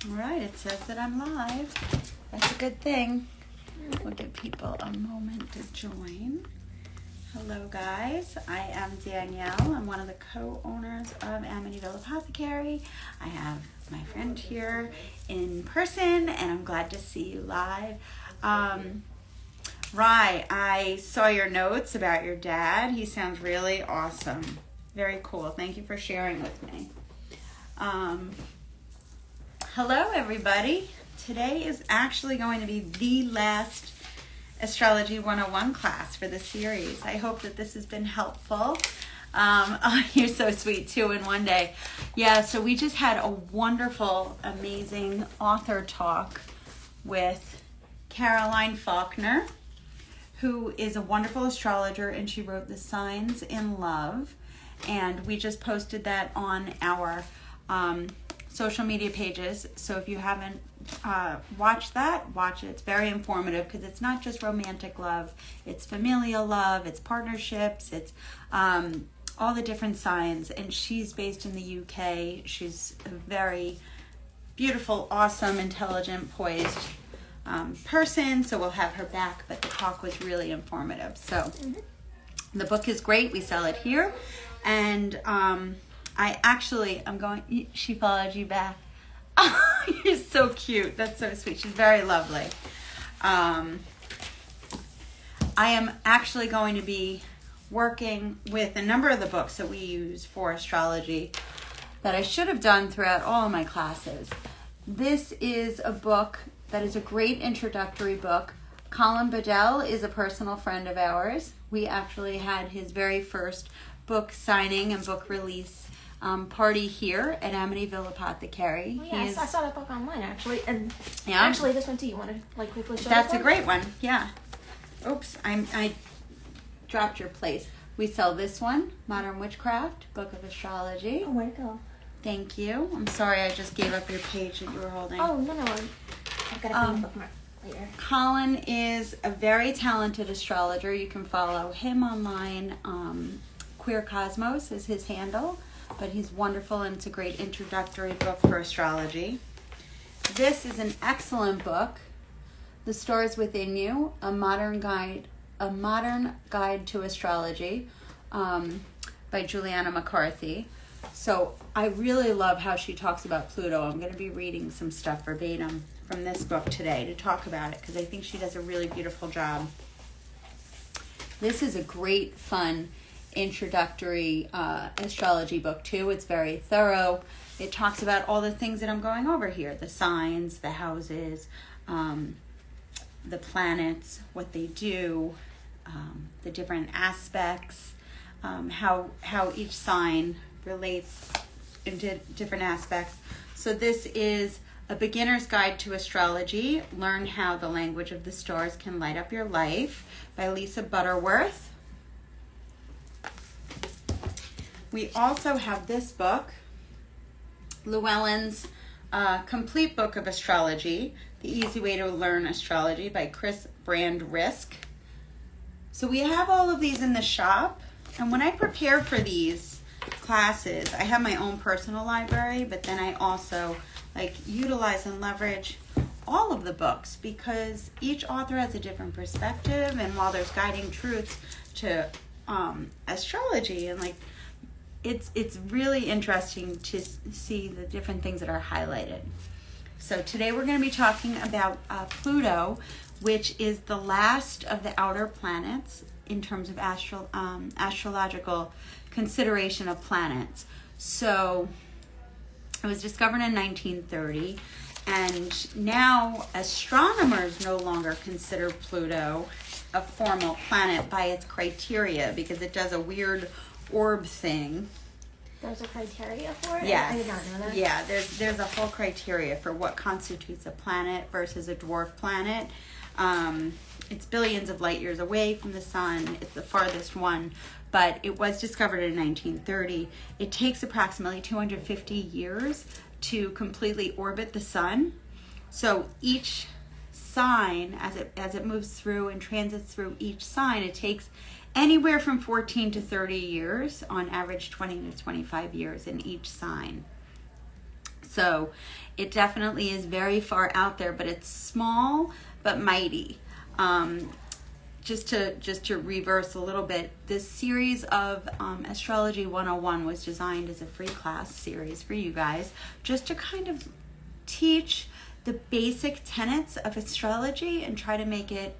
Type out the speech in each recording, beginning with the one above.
All right, it says that I'm live. That's a good thing. We'll give people a moment to join. Hello, guys. I am Danielle. I'm one of the co-owners of Amityville Apothecary. I have my friend here in person, and I'm glad to see you live. Right, I saw your notes about your dad. He sounds really awesome. Very cool. Thank you for sharing with me. Hello, everybody. Today is actually going to be the last Astrology 101 class for the series. I hope that this has been helpful. Oh, you're so sweet, 2 in one day. Yeah, so we just had a wonderful, amazing author talk with Caroline Faulkner, who is a wonderful astrologer, and she wrote The Signs in Love. And we just posted that on our social media pages. So if you haven't watched that, watch it. It's very informative because it's not just romantic love. It's familial love. It's partnerships. It's all the different signs. And she's based in the UK. She's a very beautiful, awesome, intelligent, poised person. So we'll have her back. But the talk was really informative. So the book is great. We sell it here. And I'm going, she followed you back. Oh, you're so cute. That's so sweet. She's very lovely. I am actually going to be working with a number of the books that we use for astrology that I should have done throughout all of my classes. This is a book that is a great introductory book. Colin Bedell is a personal friend of ours. We actually had his very first book signing and book release party here at Amityville Apothecary. Oh, yeah, I saw that book online actually, and yeah. Actually this one too. You want to quickly show? That's a great one. Yeah. Oops, I dropped your place. We sell this one, Modern Witchcraft, Book of Astrology. Oh, where'd it go? Thank you. I'm sorry I just gave up your page that you were holding. Oh no, I've got a bookmark later. Colin is a very talented astrologer. You can follow him online. Queer Cosmos is his handle. But he's wonderful, and it's a great introductory book for astrology. This is an excellent book, The Stars Within You, a modern guide to astrology, by Juliana McCarthy. So I really love how she talks about Pluto. I'm going to be reading some stuff verbatim from this book today to talk about it because I think she does a really beautiful job. This is a great, fun introductory astrology book too. It's very thorough. It talks about all the things that I'm going over here, the signs, the houses, the planets, what they do, the different aspects, how each sign relates into different aspects. So this is A Beginner's Guide to Astrology. Learn how the language of the stars can light up your life by Lisa Butterworth. We also have this book, Llewellyn's Complete Book of Astrology, The Easy Way to Learn Astrology by Chris Brand Risk. So we have all of these in the shop, and when I prepare for these classes, I have my own personal library, but then I also utilize and leverage all of the books because each author has a different perspective, and while there's guiding truths to astrology and it's really interesting to see the different things that are highlighted. So today we're going to be talking about Pluto, which is the last of the outer planets in terms of astrological consideration of planets. So it was discovered in 1930, and now astronomers no longer consider Pluto a formal planet by its criteria because it does a weird orb thing. There's a criteria for it? Yes. I did not know that. Yeah, there's a whole criteria for what constitutes a planet versus a dwarf planet. It's billions of light years away from the sun. It's the farthest one, but it was discovered in 1930. It takes approximately 250 years to completely orbit the sun. So each sign, as it moves through and transits through each sign, it takes anywhere from 14 to 30 years, on average 20 to 25 years in each sign. So it definitely is very far out there, but it's small but mighty. Just to reverse a little bit, this series of Astrology 101 was designed as a free class series for you guys, just to kind of teach the basic tenets of astrology and try to make it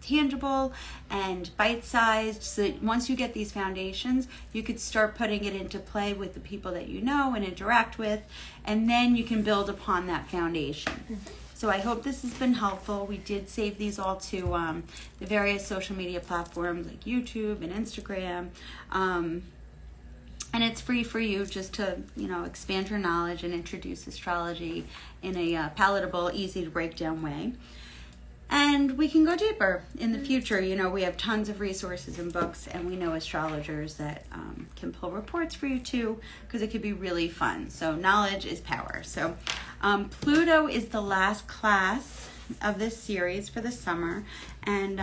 tangible and bite-sized, so that once you get these foundations, you could start putting it into play with the people that you know and interact with, and then you can build upon that foundation. So I hope this has been helpful. We did save these all to the various social media platforms like YouTube and Instagram. And it's free for you just to, expand your knowledge and introduce astrology in a palatable, easy to break down way. And we can go deeper in the future. We have tons of resources and books, and we know astrologers that can pull reports for you too, because it could be really fun. So knowledge is power. So Pluto is the last class of this series for the summer, and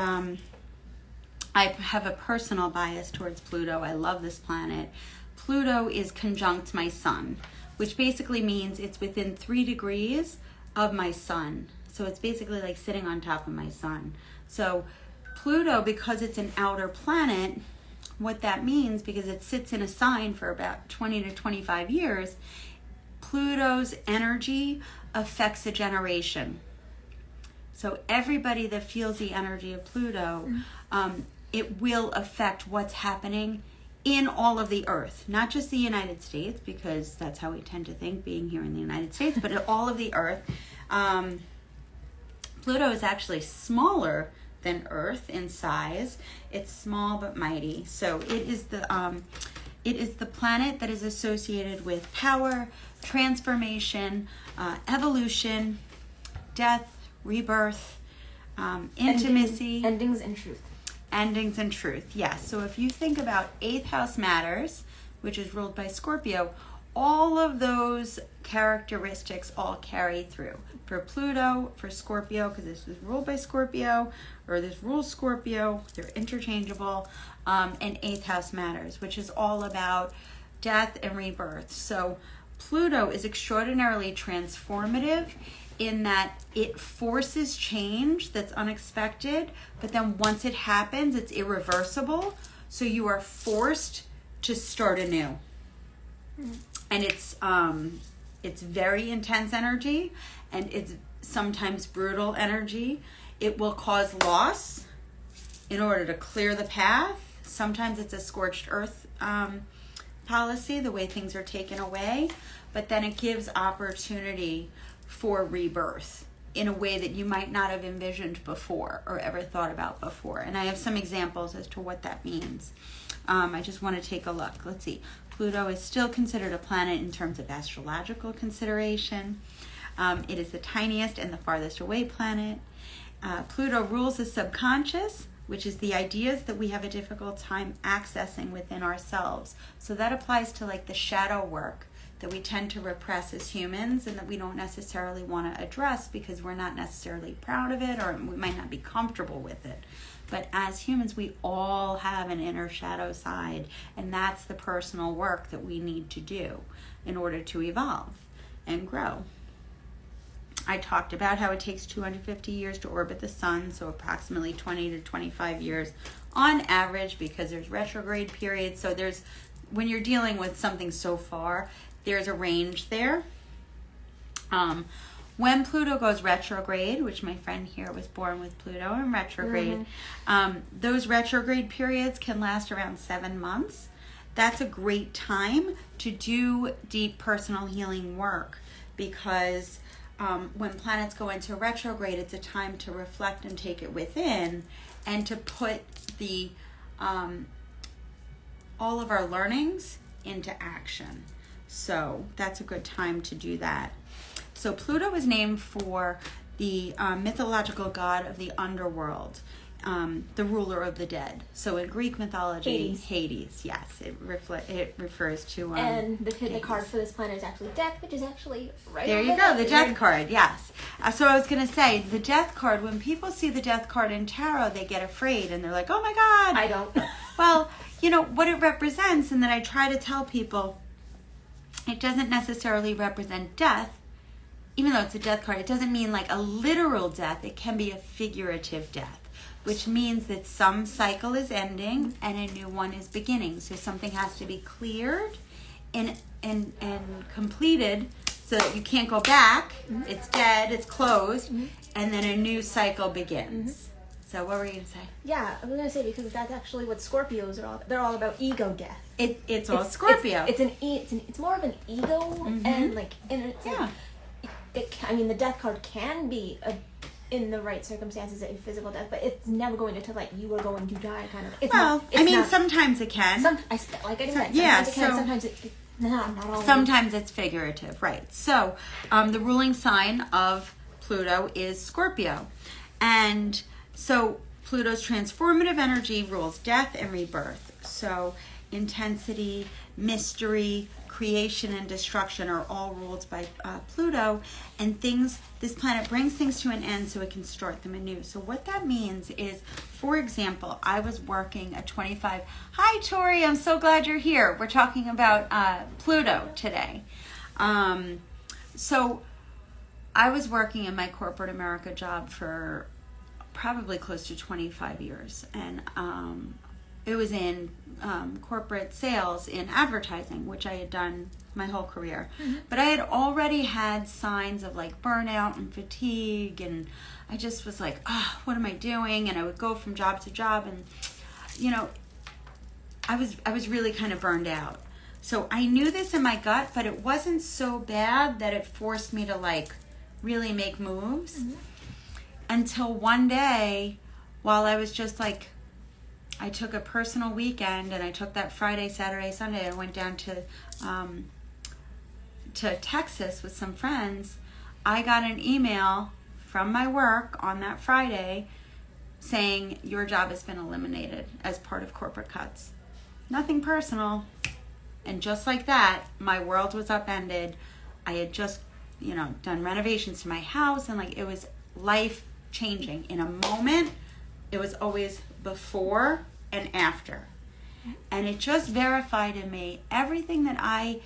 I have a personal bias towards Pluto. I love this planet. Pluto is conjunct my sun, which basically means it's within 3 degrees of my sun. So it's basically like sitting on top of my sun. So Pluto, because it's an outer planet, what that means, because it sits in a sign for about 20 to 25 years, Pluto's energy affects a generation. So everybody that feels the energy of Pluto, it will affect what's happening in all of the earth, not just the United States, because that's how we tend to think being here in the United States, but all of the earth. Pluto is actually smaller than Earth in size. It's small but mighty. So it is the planet that is associated with power, transformation, evolution, death, rebirth, intimacy. Endings and truth. Endings and truth, yes. So if you think about 8th house matters, which is ruled by Scorpio, all of those characteristics all carry through. For Pluto, for Scorpio, because this is ruled by Scorpio, or this rules Scorpio, they're interchangeable, and 8th house matters, which is all about death and rebirth. So Pluto is extraordinarily transformative in that it forces change that's unexpected, but then once it happens, it's irreversible. So you are forced to start anew. And it's very intense energy, and it's sometimes brutal energy. It will cause loss in order to clear the path. Sometimes it's a scorched earth policy, the way things are taken away, but then it gives opportunity for rebirth in a way that you might not have envisioned before or ever thought about before. And I have some examples as to what that means. I just want to take a look. Let's see. Pluto is still considered a planet in terms of astrological consideration. It is the tiniest and the farthest away planet. Pluto rules the subconscious, which is the ideas that we have a difficult time accessing within ourselves. So that applies to like the shadow work that we tend to repress as humans and that we don't necessarily want to address because we're not necessarily proud of it, or we might not be comfortable with it. But as humans, we all have an inner shadow side, and that's the personal work that we need to do in order to evolve and grow. I talked about how it takes 250 years to orbit the sun, so approximately 20 to 25 years on average, because there's retrograde periods. So when you're dealing with something so far, there's a range there. When Pluto goes retrograde, which my friend here was born with Pluto in retrograde, those retrograde periods can last around 7 months. That's a great time to do deep personal healing work, because when planets go into retrograde, it's a time to reflect and take it within, and to put all of our learnings into action. So that's a good time to do that. So Pluto is named for the mythological god of the underworld, the ruler of the dead. So in Greek mythology, Hades, yes, it refers to and the card for this planet is actually Death, which is actually right there. You go, the Death card, yes. So I was going to say, the Death card, when people see the Death card in tarot, they get afraid, and they're like, oh my God. I don't. Well, what it represents, and then I try to tell people, it doesn't necessarily represent death. Even though it's a death card, it doesn't mean like a literal death. It can be a figurative death, which means that some cycle is ending and a new one is beginning. So something has to be cleared and completed so that you can't go back. It's dead, it's closed, and then a new cycle begins. So what were you going to say? Yeah, I was going to say, because that's actually what Scorpios are all. They're all about ego death. It's all Scorpio. It's more of an ego and like I mean, the death card can be in the right circumstances a physical death, but it's never going to like you are going to die kind of. It's sometimes it can. Not always. Sometimes it's figurative, right? So, the ruling sign of Pluto is Scorpio, and so Pluto's transformative energy rules death and rebirth. So, intensity, mystery, creation, and destruction are all ruled by Pluto, and this planet brings things to an end so it can start them anew. So what that means is, for example, I was working at 25. Hi, Tori. I'm so glad you're here. We're talking about Pluto today. So I was working in my corporate America job for probably close to 25 years, and it was in corporate sales in advertising, which I had done my whole career. But I had already had signs of like burnout and fatigue, and I just was like, what am I doing? And I would go from job to job, and I was really kind of burned out. So I knew this in my gut, but it wasn't so bad that it forced me to like really make moves until one day, while I was just like, I took a personal weekend, and I took that Friday, Saturday, Sunday. I went down to Texas with some friends. I got an email from my work on that Friday saying, your job has been eliminated as part of corporate cuts. Nothing personal. And just like that, my world was upended. I had just, done renovations to my house, and like it was life changing. In a moment, it was always before and after. And it just verified in me everything that I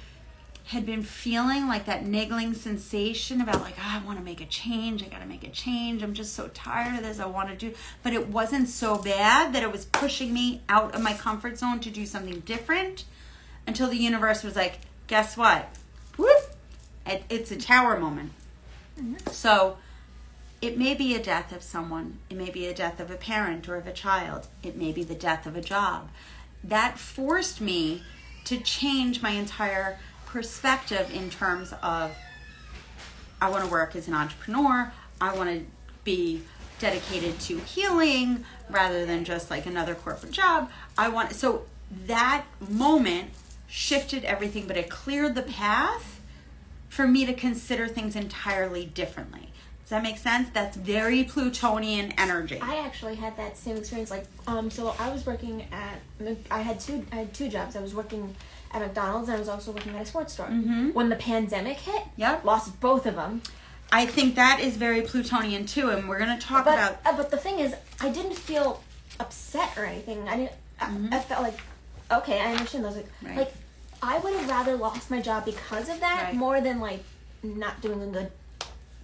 had been feeling, like that niggling sensation about like, I want to make a change. I got to make a change. I'm just so tired of this. I want to do, but it wasn't so bad that it was pushing me out of my comfort zone to do something different, until the universe was like, guess what? Whoop! It's a tower moment. So it may be a death of someone. It may be a death of a parent or of a child. It may be the death of a job. That forced me to change my entire perspective in terms of, I want to work as an entrepreneur. I want to be dedicated to healing rather than just like another corporate job. So that moment shifted everything, but it cleared the path for me to consider things entirely differently. Does that make sense? That's very Plutonian energy. I actually had that same experience. Like, so I was working I had two jobs. I was working at McDonald's, and I was also working at a sports store. When the pandemic hit, lost both of them. I think that is very Plutonian too, and we're going to talk about. But the thing is, I didn't feel upset or anything. I felt like, okay, I understand those. Like, I would have rather lost my job because of that more than like not doing a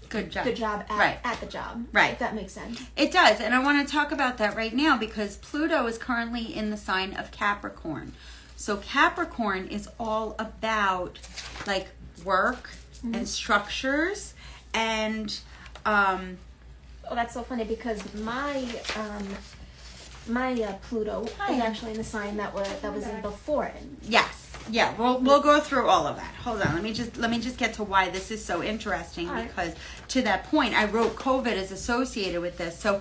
good job at the job. Right. If that makes sense. It does. And I want to talk about that right now, because Pluto is currently in the sign of Capricorn. So Capricorn is all about like work and structures, and that's so funny, because my Pluto is actually in the sign that was in before it. Yes. Yeah, we'll go through all of that. Hold on, let me just get to why this is so interesting, because to that point, I wrote COVID is associated with this. So,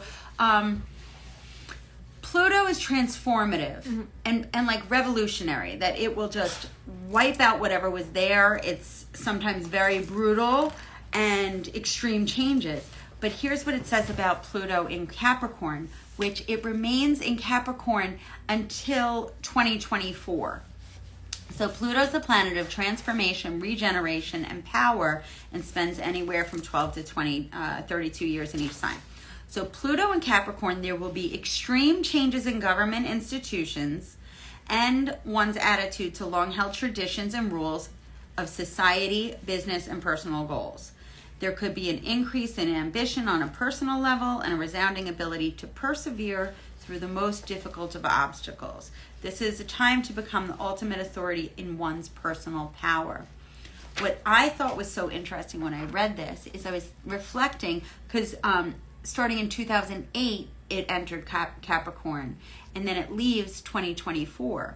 Pluto is transformative and like revolutionary, that it will just wipe out whatever was there. It's sometimes very brutal and extreme changes. But here's what it says about Pluto in Capricorn, which it remains in Capricorn until 2024. So Pluto's the planet of transformation, regeneration, and power, and spends anywhere from 12 to 32 years in each sign. So Pluto in Capricorn, there will be extreme changes in government institutions and one's attitude to long-held traditions and rules, of society, business, and personal goals. There could be an increase in ambition on a personal level and a resounding ability to persevere through the most difficult of obstacles. This is a time to become the ultimate authority in one's personal power. What I thought was so interesting when I read this is I was reflecting, because starting in 2008, it entered Capricorn, and then it leaves 2024.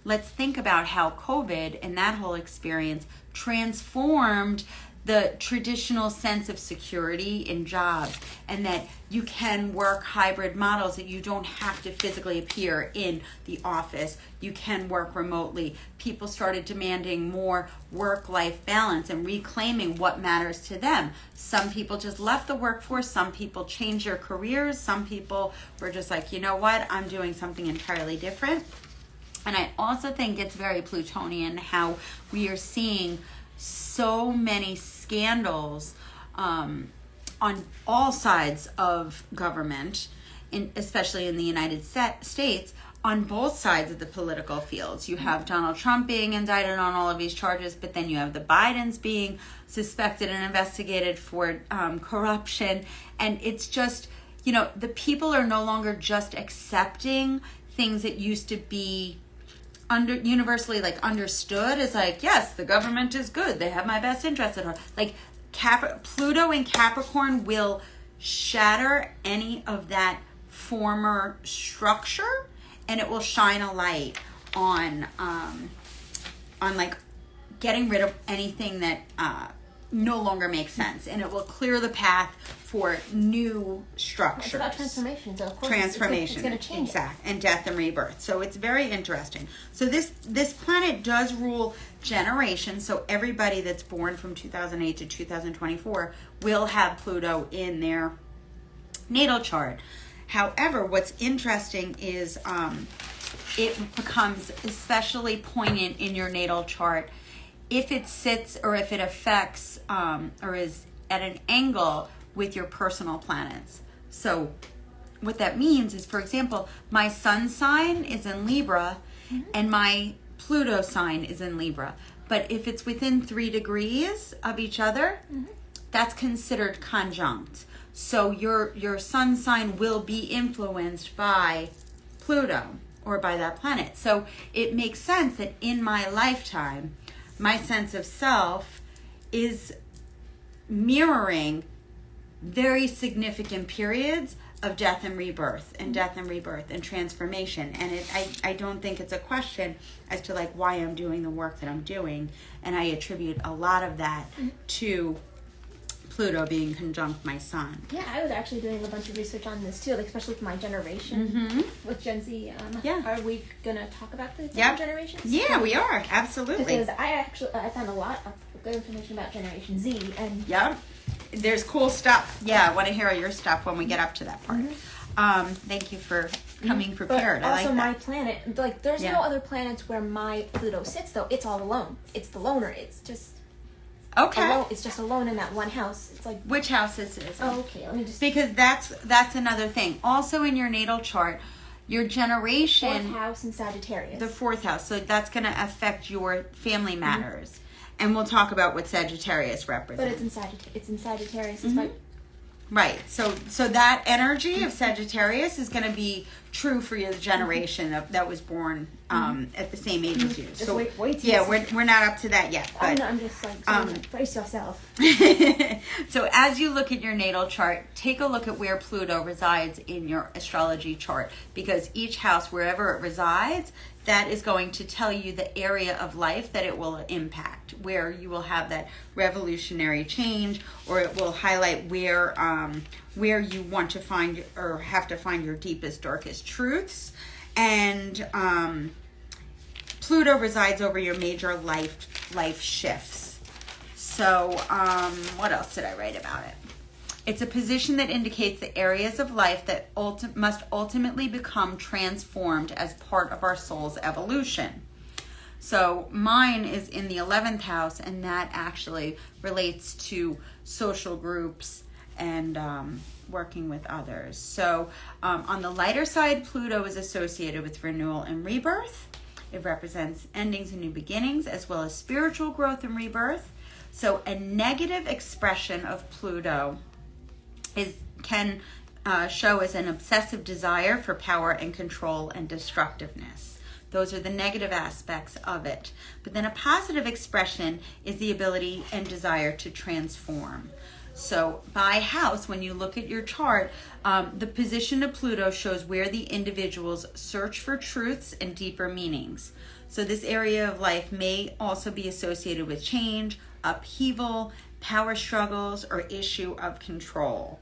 Let's think about how COVID and that whole experience transformed the traditional sense of security in jobs, and that you can work hybrid models, that you don't have to physically appear in the office. You can work remotely. People started demanding more work-life balance and reclaiming what matters to them. Some people just left the workforce. Some people changed their careers. Some people were just like, you know what, I'm doing something entirely different. And I also think it's very Plutonian how we are seeing so many scandals on all sides of government, especially in the United States, on both sides of the political fields. You have Donald Trump being indicted on all of these charges, but then you have the Bidens being suspected and investigated for corruption. And it's just, the people are no longer just accepting things that used to be universally understood as yes, the government is good, they have my best interest at heart. Pluto in Capricorn will shatter any of that former structure, and it will shine a light on getting rid of anything that no longer makes sense, and it will clear the path for new structures. It's about transformation, so of course transformation, it's going to change. Exactly, and death and rebirth. So it's very interesting. So this planet does rule generations. So everybody that's born from 2008 to 2024 will have Pluto in their natal chart. However, what's interesting is it becomes especially poignant in your natal chart if it sits or if it affects or is at an angle with your personal planets. So what that means is, for example, my sun sign is in Libra, and my Pluto sign is in Libra. But if it's within 3 degrees of each other, that's considered conjunct. So your sun sign will be influenced by Pluto or by that planet. So it makes sense that in my lifetime, my sense of self is mirroring very significant periods of death and rebirth and transformation. And I don't think it's a question as to why I'm doing the work that I'm doing. And I attribute a lot of that to Pluto being conjunct my sun. Yeah, I was actually doing a bunch of research on this too, especially with my generation, with Gen Z. Are we going to talk about the different generations? Yeah, we are. Absolutely. Because I found a lot of good information about Generation Z. And there's cool stuff. Yeah, I want to hear your stuff when we get up to that part. Thank you for coming prepared. But also I like that. My planet, there's no other planets where my Pluto sits, though. It's all alone. It's the loner. It's just... Okay. Alone, it's just alone in that one house. It's like... Which house is it? Oh, okay. Let me just... Because that's another thing. Also in your natal chart, your generation... 4th house in Sagittarius. The 4th house. So that's going to affect your family matters. And we'll talk about what Sagittarius represents. But it's in Sagittarius. It's Right. So that energy of Sagittarius is going to be true for your generation that was born at the same age as you. Just so wait we're not up to that yet. But I'm just brace yourself. So as you look at your natal chart, take a look at where Pluto resides in your astrology chart, because each house, wherever it resides, that is going to tell you the area of life that it will impact, where you will have that revolutionary change, or it will highlight where you want to find or have to find your deepest, darkest truths. And Pluto resides over your major life shifts. So what else did I write about it? It's a position that indicates the areas of life that must ultimately become transformed as part of our soul's evolution. So mine is in the 11th house, and that actually relates to social groups and working with others. So on the lighter side, Pluto is associated with renewal and rebirth. It represents endings and new beginnings, as well as spiritual growth and rebirth. So a negative expression of Pluto can show as an obsessive desire for power and control and destructiveness. Those are the negative aspects of it. But then a positive expression is the ability and desire to transform. So by house, when you look at your chart, the position of Pluto shows where the individuals search for truths and deeper meanings. So this area of life may also be associated with change, upheaval, power struggles, or issue of control.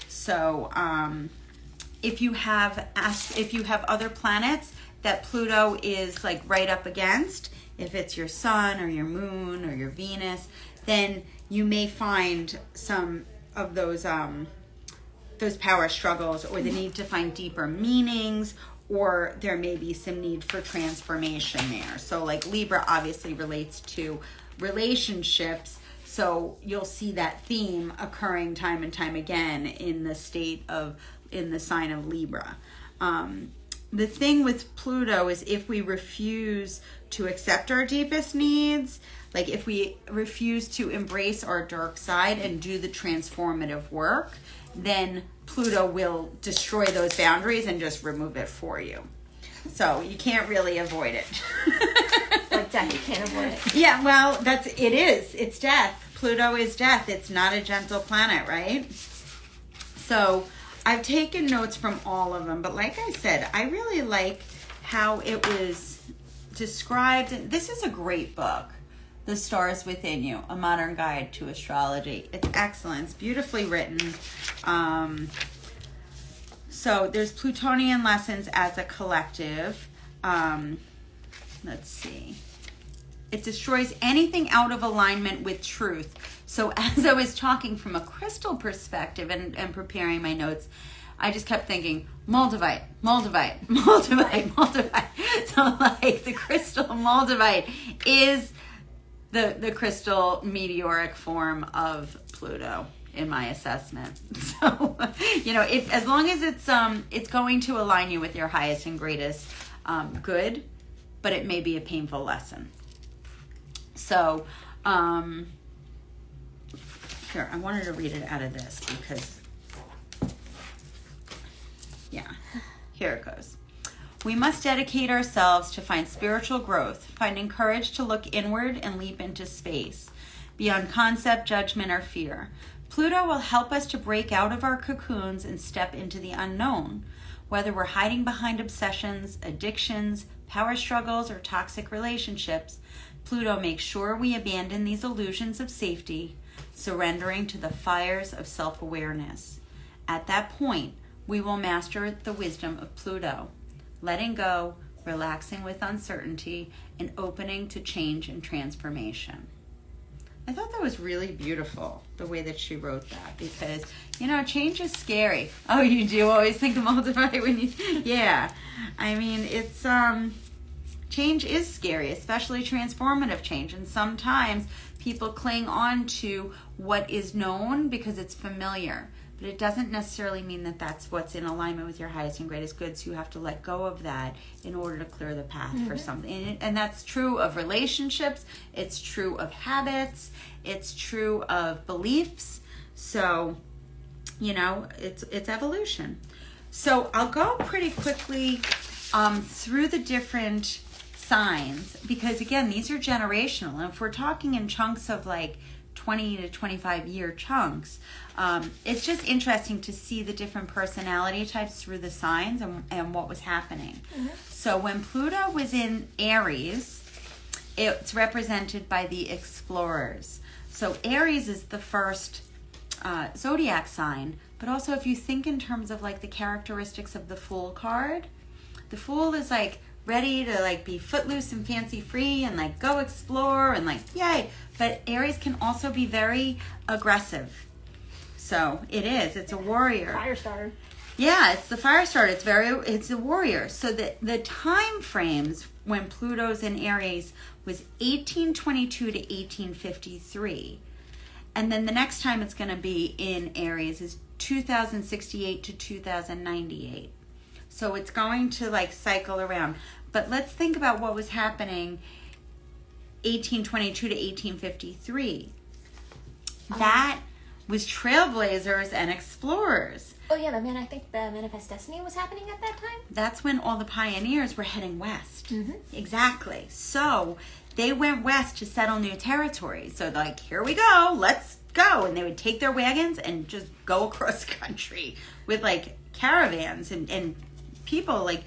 So if you have other planets that Pluto is like right up against, if it's your sun or your moon or your Venus, then you may find some of those power struggles, or the need to find deeper meanings, or there may be some need for transformation there. So like Libra obviously relates to relationships, so you'll see that theme occurring time and time again in the sign of Libra. The thing with Pluto is if we refuse to accept our deepest needs, like if we refuse to embrace our dark side and do the transformative work, then Pluto will destroy those boundaries and just remove it for you. So you can't really avoid it. Like death, you can't avoid it. Yeah, well, it's death. Pluto is death. It's not a gentle planet, right? So I've taken notes from all of them, but like I said, I really like how it was described. This is a great book, The Stars Within You, A Modern Guide to Astrology. It's excellent. It's beautifully written. So there's Plutonian lessons as a collective. Let's see. It destroys anything out of alignment with truth. So as I was talking from a crystal perspective and preparing my notes, I just kept thinking, Moldavite. So like the crystal Moldavite is the crystal meteoric form of Pluto in my assessment. So, as long as it's going to align you with your highest and greatest good, but it may be a painful lesson. So, here, I wanted to read it out of this because, here it goes. We must dedicate ourselves to find spiritual growth, finding courage to look inward and leap into space, beyond concept, judgment, or fear. Pluto will help us to break out of our cocoons and step into the unknown. Whether we're hiding behind obsessions, addictions, power struggles, or toxic relationships, Pluto makes sure we abandon these illusions of safety, surrendering to the fires of self-awareness. At that point, we will master the wisdom of Pluto, letting go, relaxing with uncertainty, and opening to change and transformation. I thought that was really beautiful, the way that she wrote that, because, change is scary. Oh, you do always think of Moldavite when you... Yeah. I mean, it's... Change is scary, especially transformative change. And sometimes people cling on to what is known because it's familiar. But it doesn't necessarily mean that that's what's in alignment with your highest and greatest good. So you have to let go of that in order to clear the path for something. And that's true of relationships. It's true of habits. It's true of beliefs. So, it's evolution. So I'll go pretty quickly through the different signs, because again, these are generational. And if we're talking in chunks of like 20 to 25 year chunks, it's just interesting to see the different personality types through the signs and what was happening. So when Pluto was in Aries, it's represented by the explorers. So Aries is the first zodiac sign, but also if you think in terms of like the characteristics of the Fool card, the Fool is like ready to like be footloose and fancy free and like go explore and like yay. But Aries can also be very aggressive. So it's a warrior. Fire starter. Yeah, it's the fire starter. It's a warrior. So the time frames when Pluto's in Aries was 1822 to 1853. And then the next time it's going to be in Aries is 2068 to 2098. So it's going to like cycle around. But let's think about what was happening 1822 to 1853. That was trailblazers and explorers. Oh yeah, I think the Manifest Destiny was happening at that time. That's when all the pioneers were heading west. Mm-hmm. Exactly. So they went west to settle new territory. So like, here we go, let's go. And they would take their wagons and just go across the country with like caravans and people like,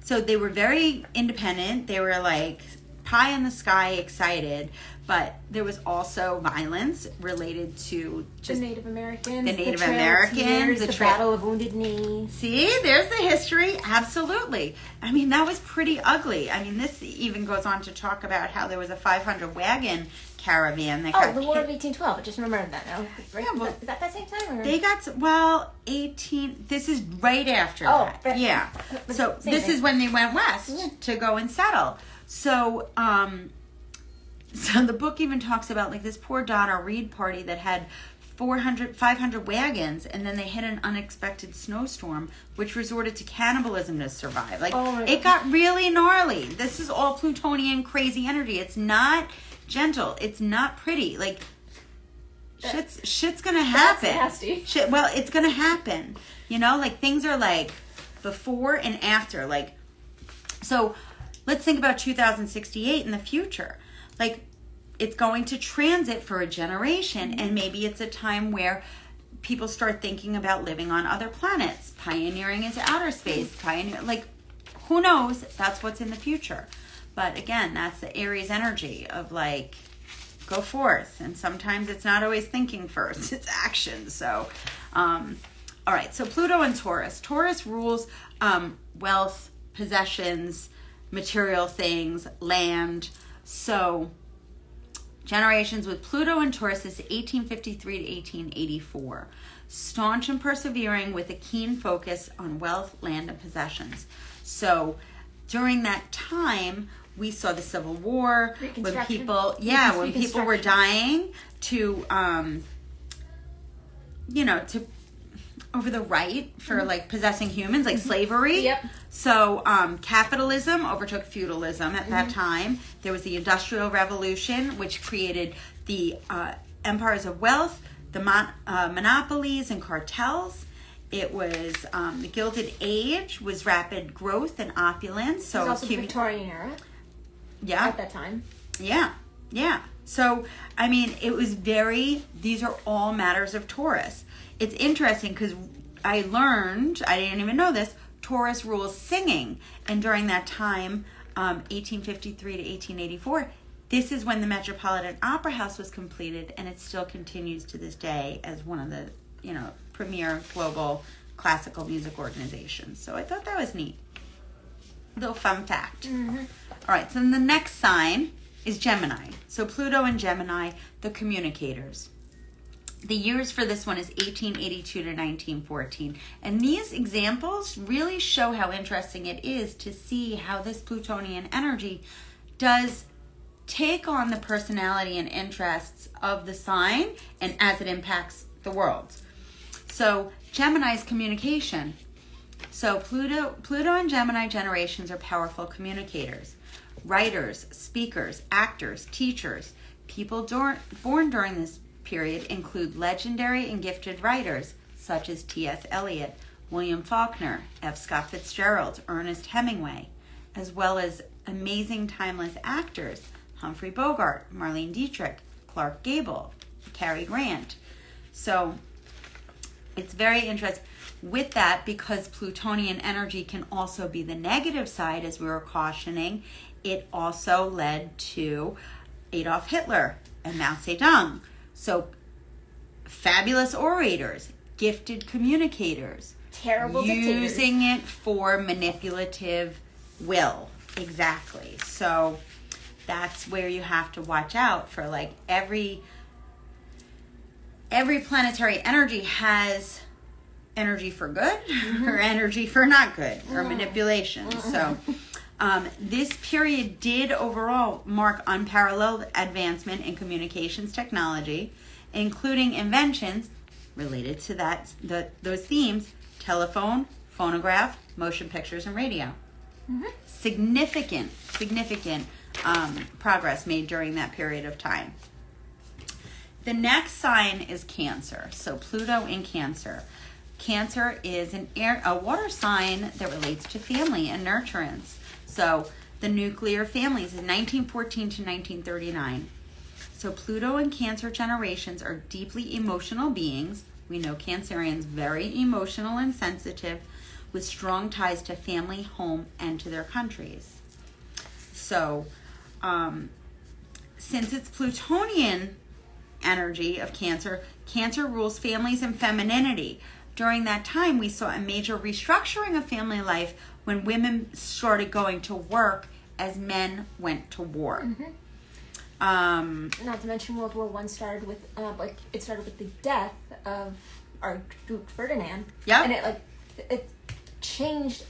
so they were very independent. They were like pie in the sky excited, but there was also violence related to just the Native Americans, the Battle of Wounded Knee. See, there's the history. Absolutely. I mean, that was pretty ugly. I mean, this even goes on to talk about how there was a 500 wagon caravan that got the War of 1812. I just remembered that now. Right? Yeah, well, is that same time? Or? They got, 18, this is right after that. Yeah. So this is when they went west to go and settle. So, so the book even talks about like this poor Donna Reed party that had 500 wagons, and then they hit an unexpected snowstorm, which resorted to cannibalism to survive. Like, it got really gnarly. This is all Plutonian crazy energy. It's not gentle. It's not pretty. Like, shit's gonna happen. That's nasty. Well, it's gonna happen. You know, like things are like before and after. Like, so let's think about 2068 in the future. Like, it's going to transit for a generation, and maybe it's a time where people start thinking about living on other planets, pioneering into outer space, like, who knows? That's what's in the future. But again, that's the Aries energy of like, go forth. And sometimes it's not always thinking first, it's action. So, all right. So Pluto and Taurus. Taurus rules wealth, possessions, material things, land. So generations with Pluto and Taurus is 1853 to 1884. Staunch and persevering with a keen focus on wealth, land, and possessions. So during that time, we saw the Civil War, when people were dying to, to over the right for like possessing humans, like slavery. Yep. So capitalism overtook feudalism at that time. There was the Industrial Revolution, which created the empires of wealth, the monopolies and cartels. It was the Gilded Age was rapid growth and opulence. So it was also the Victorian era. Yeah. At that time. Yeah. Yeah. So, I mean, it was these are all matters of Taurus. It's interesting because I didn't even know this, Taurus rules singing. And during that time, 1853 to 1884, this is when the Metropolitan Opera House was completed, and it still continues to this day as one of the, premier global classical music organizations. So I thought that was neat. Little fun fact. Mm-hmm. All right, so then the next sign is Gemini. So Pluto and Gemini, the communicators. The years for this one is 1882 to 1914. And these examples really show how interesting it is to see how this Plutonian energy does take on the personality and interests of the sign and as it impacts the world. So Gemini's communication. So Pluto and Gemini generations are powerful communicators. Writers, speakers, actors, teachers. People born during this period include legendary and gifted writers such as T.S. Eliot, William Faulkner, F. Scott Fitzgerald, Ernest Hemingway, as well as amazing timeless actors Humphrey Bogart, Marlene Dietrich, Clark Gable, Cary Grant. So it's very interesting with that because Plutonian energy can also be the negative side, as we were cautioning. It also led to Adolf Hitler and Mao Zedong. So fabulous orators, gifted communicators, terrible dictators. Using it for manipulative will. Exactly. So that's where you have to watch out for, like, every planetary energy has energy for good or energy for not good or manipulation. So this period did overall mark unparalleled advancement in communications technology, including inventions related to those themes: telephone, phonograph, motion pictures, and radio. Significant progress made during that period of time. The next sign is Cancer. So Pluto in Cancer. Cancer is a water sign that relates to family and nurturance. So the nuclear families in 1914 to 1939. So Pluto and Cancer generations are deeply emotional beings. We know Cancerians very emotional and sensitive, with strong ties to family, home, and to their countries. So since it's Plutonian energy of Cancer, Cancer rules families and femininity. During that time, we saw a major restructuring of family life when women started going to work as men went to war. Not to mention World War I started with it started with the death of Archduke Ferdinand. Yeah, and it changed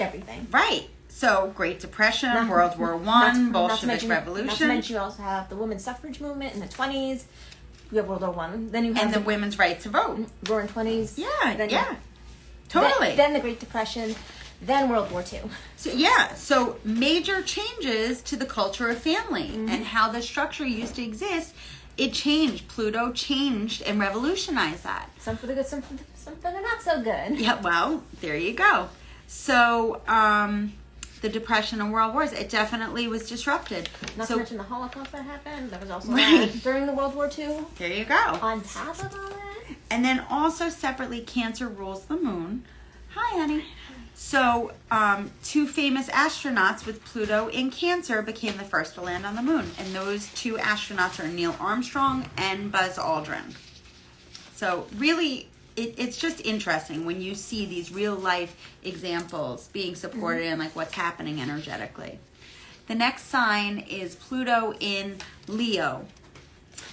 everything. Right. So Great Depression, World War I, Bolshevik Revolution. Not to mention you also have the women's suffrage movement in the 20s. You have World War I. Then you have the women's right to vote. Roaring 20s. Yeah. Totally. Then the Great Depression. Then World War II. So major changes to the culture of family and how the structure used to exist. It changed. Pluto changed and revolutionized that. Some for the good, some for the not so good. Yeah, well, there you go. So the Depression and World Wars, it definitely was disrupted. Not to mention the Holocaust that happened. That was also during the World War II. There you go. On top of all that. And then also separately, Cancer rules the moon. Hi, honey. So, two famous astronauts with Pluto in Cancer became the first to land on the moon. And those two astronauts are Neil Armstrong and Buzz Aldrin. So, really, it's just interesting when you see these real-life examples being supported and, like, what's happening energetically. The next sign is Pluto in Leo.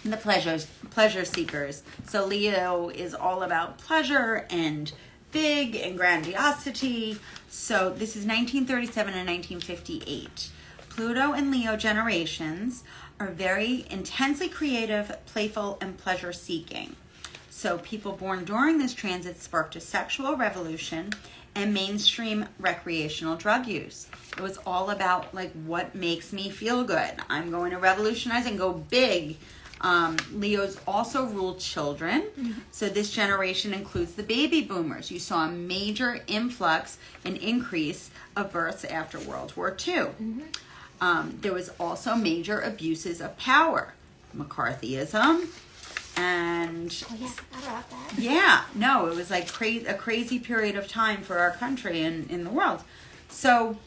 And the pleasure seekers. So, Leo is all about pleasure and big and grandiosity. So this is 1937 and 1958. Pluto and Leo generations are very intensely creative, playful, and pleasure-seeking. So people born during this transit sparked a sexual revolution and mainstream recreational drug use. It was all about, like, what makes me feel good. I'm going to revolutionize and go big. Leos also rule children. So this generation includes the baby boomers. You saw a major influx and increase of births after World War II. There was also major abuses of power, McCarthyism, and it was like a crazy period of time for our country and in the world. So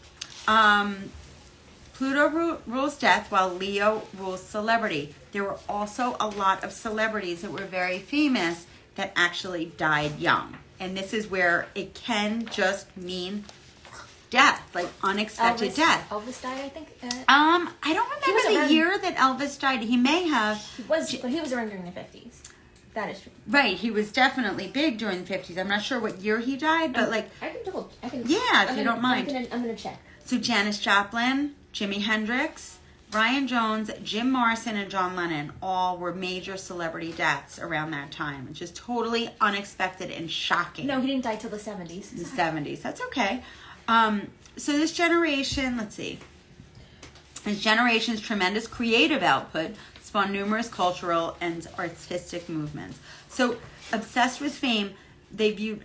Pluto rules death while Leo rules celebrity. There were also a lot of celebrities that were very famous that actually died young. And this is where it can just mean death, like unexpected death. Elvis died, I think. I don't remember the year that Elvis died. He may have. But he was around during the 50s. That is true. Right, he was definitely big during the 50s. I'm not sure what year he died, but I can if you don't mind. I'm going to check. So Janis Joplin, Jimi Hendrix, Brian Jones, Jim Morrison, and John Lennon all were major celebrity deaths around that time. It's just totally unexpected and shocking. No, he didn't die till the 70s. The 70s. That's okay. So this generation, this generation's tremendous creative output spawned numerous cultural and artistic movements. So obsessed with fame, they viewed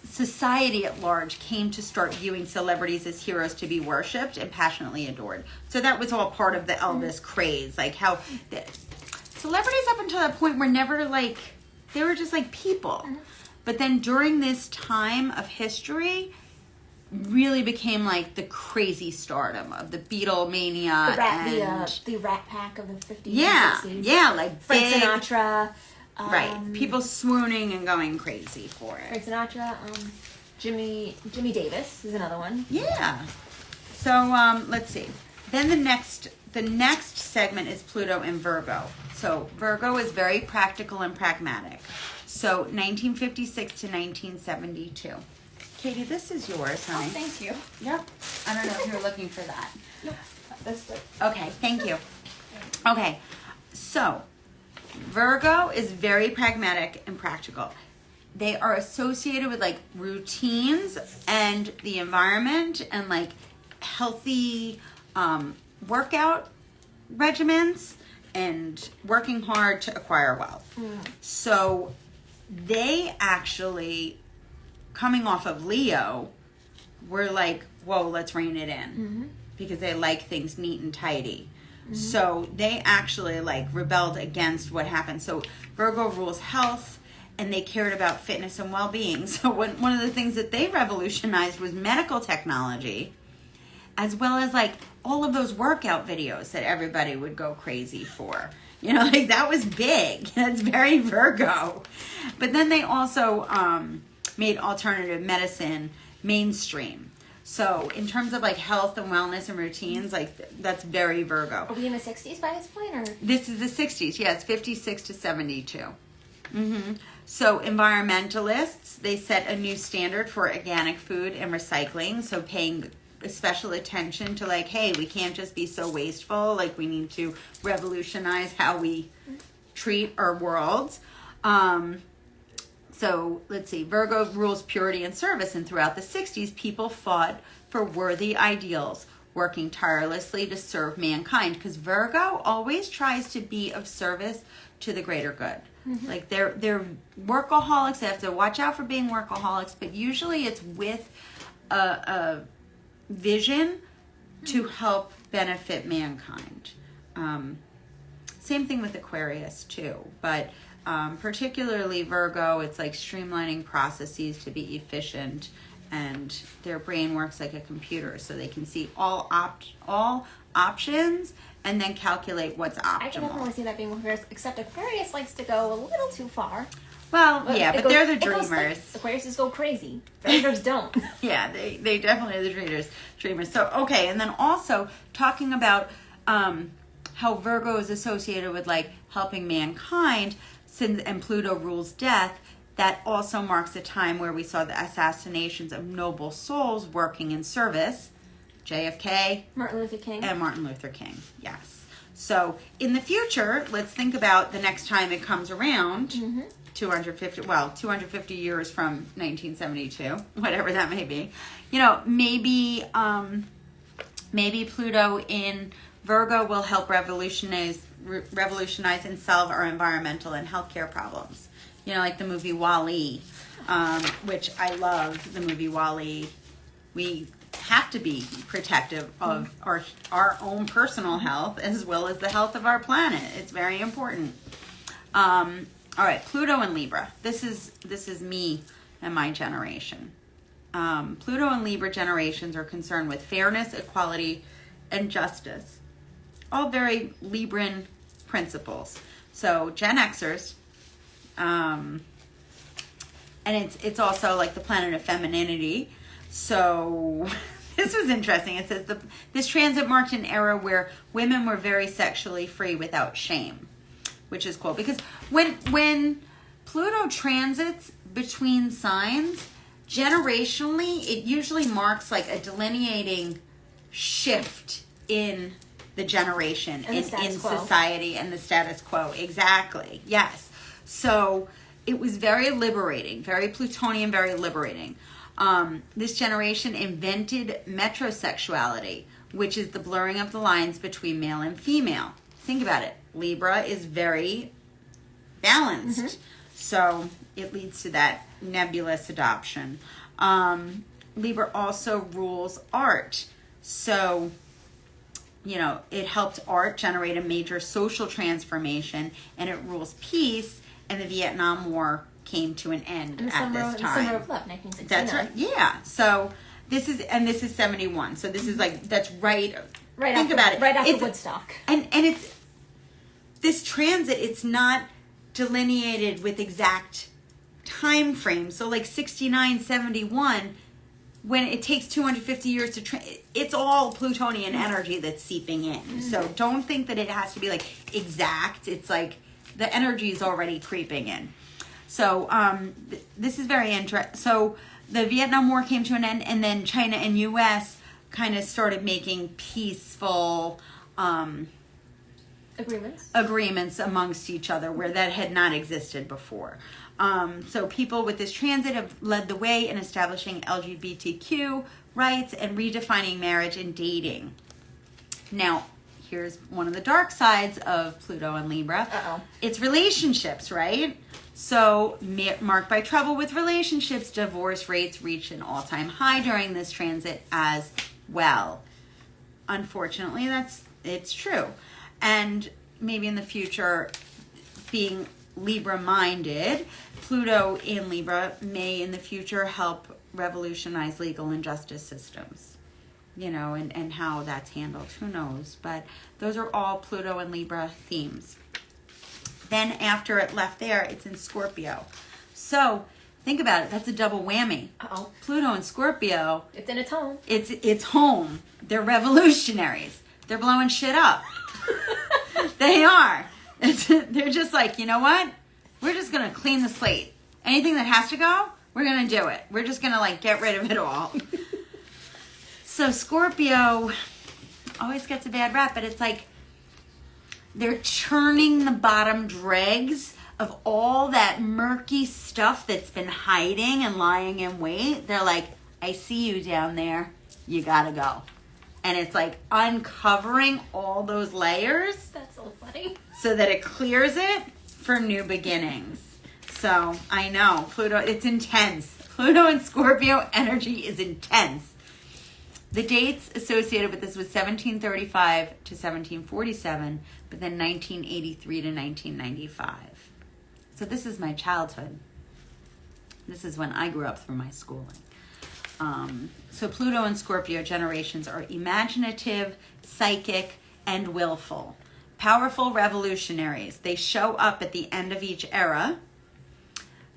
society at large came to start viewing celebrities as heroes to be worshipped and passionately adored. So that was all part of the Elvis craze, like how celebrities up until that point were never they were just like people. But then during this time of history, really became like the crazy stardom of the Beatlemania the Rat Pack of the 50s and 60s. Yeah, like Frank Sinatra. Right, people swooning and going crazy for it. Frank Sinatra, Jimmy Davis is another one. Yeah. So let's see. Then the next segment is Pluto in Virgo. So Virgo is very practical and pragmatic. So 1956 to 1972. Katie, this is yours, honey. Oh, thank you. Yep. I don't know if you're looking for that. Nope. That's good. Okay, thank you. Okay, so Virgo is very pragmatic and practical. they are associated with like routines and the environment and like healthy workout regimens and working hard to acquire wealth. So they actually, coming off of Leo, were like, whoa, let's rein it in, because they like things neat and tidy. So they actually like rebelled against what happened. So Virgo rules health, and they cared about fitness and well-being. So one of the things that they revolutionized was medical technology, as well as like all of those workout videos that everybody would go crazy for. You know, like that was big. That's very Virgo. But then they also made alternative medicine mainstream. So in terms of like health and wellness and routines, like that's very Virgo. Are we in the 60s by this point, or? This is the 60s. Yeah, it's 56 to 72. So environmentalists, they set a new standard for organic food and recycling. So paying special attention to like, hey, we can't just be so wasteful. Like we need to revolutionize how we treat our worlds. So let's see, Virgo rules purity and service, and throughout the 60s, people fought for worthy ideals, working tirelessly to serve mankind, because Virgo always tries to be of service to the greater good. Like they're workaholics. They have to watch out for being workaholics, but usually it's with a vision to help benefit mankind. Same thing with Aquarius too, but particularly Virgo, it's like streamlining processes to be efficient, and their brain works like a computer, so they can see all options and then calculate what's optimal. I can definitely see that being Aquarius, except Aquarius likes to go a little too far. Well, yeah, but they're the dreamers. Aquariuses go crazy. Virgos don't. Yeah, they definitely are the dreamers. So, okay, and then also talking about how Virgo is associated with like helping mankind, and Pluto rules death. That also marks a time where we saw the assassinations of noble souls working in service. JFK, Martin Luther King. And Martin Luther King, yes. So in the future, let's think about the next time it comes around, 250 years from 1972, whatever that may be. You know, maybe Pluto in Virgo will help revolutionize and solve our environmental and healthcare problems. You know, like the movie WALL-E, which I love. The movie WALL-E. We have to be protective of our own personal health as well as the health of our planet. It's very important. All right, Pluto and Libra. This is me and my generation. Pluto and Libra generations are concerned with fairness, equality, and justice. All very Libran principles. So Gen Xers, and it's also like the planet of femininity. So this was interesting. It says this transit marked an era where women were very sexually free without shame, which is cool, because when Pluto transits between signs, generationally, it usually marks like a delineating shift in the generation, in society and the status quo. Exactly. Yes. So it was very liberating, very Plutonian, very liberating. This generation invented metrosexuality, which is the blurring of the lines between male and female. Think about it. Libra is very balanced. So it leads to that nebulous adoption. Libra also rules art. So, you know, it helped art generate a major social transformation, and it rules peace, and the Vietnam War came to an end at this time. Summer of Love, 1969. That's right. Yeah. So this is 71. So this is like, that's right. Think after, about it. Right after Woodstock. And it's this transit. It's not delineated with exact time frames. So like 69, 71. When it takes 250 years to it's all Plutonian energy that's seeping in. So don't think that it has to be like exact. It's like the energy is already creeping in. So this is very interesting. So the Vietnam War came to an end, and then China and U.S. kind of started making peaceful agreements amongst each other, where that had not existed before. So people with this transit have led the way in establishing LGBTQ rights and redefining marriage and dating. Now, here's one of the dark sides of Pluto and Libra. Uh-oh. It's relationships, right? So, marked by trouble with relationships, divorce rates reach an all-time high during this transit as well. Unfortunately, it's true. And maybe in the future, being Libra-minded, Pluto in Libra may in the future help revolutionize legal and justice systems. You know, and how that's handled, who knows. But those are all Pluto and Libra themes. Then after it left there, it's in Scorpio. So think about it. That's a double whammy. Uh-oh. Pluto and Scorpio. It's in its home. It's home. They're revolutionaries. They're blowing shit up. They are. They're just like, you know what? We're just going to clean the slate. Anything that has to go, we're going to do it. We're just going to like get rid of it all. So Scorpio always gets a bad rap, but it's like they're churning the bottom dregs of all that murky stuff that's been hiding and lying in wait. They're like, I see you down there. You gotta go. And it's like uncovering all those layers. That's so funny. So that it clears it for new beginnings. So I know, Pluto, it's intense. Pluto and Scorpio energy is intense. The dates associated with this was 1735 to 1747, but then 1983 to 1995. So this is my childhood. This is when I grew up through my schooling. So Pluto and Scorpio generations are imaginative, psychic, and willful. Powerful revolutionaries. They show up at the end of each era,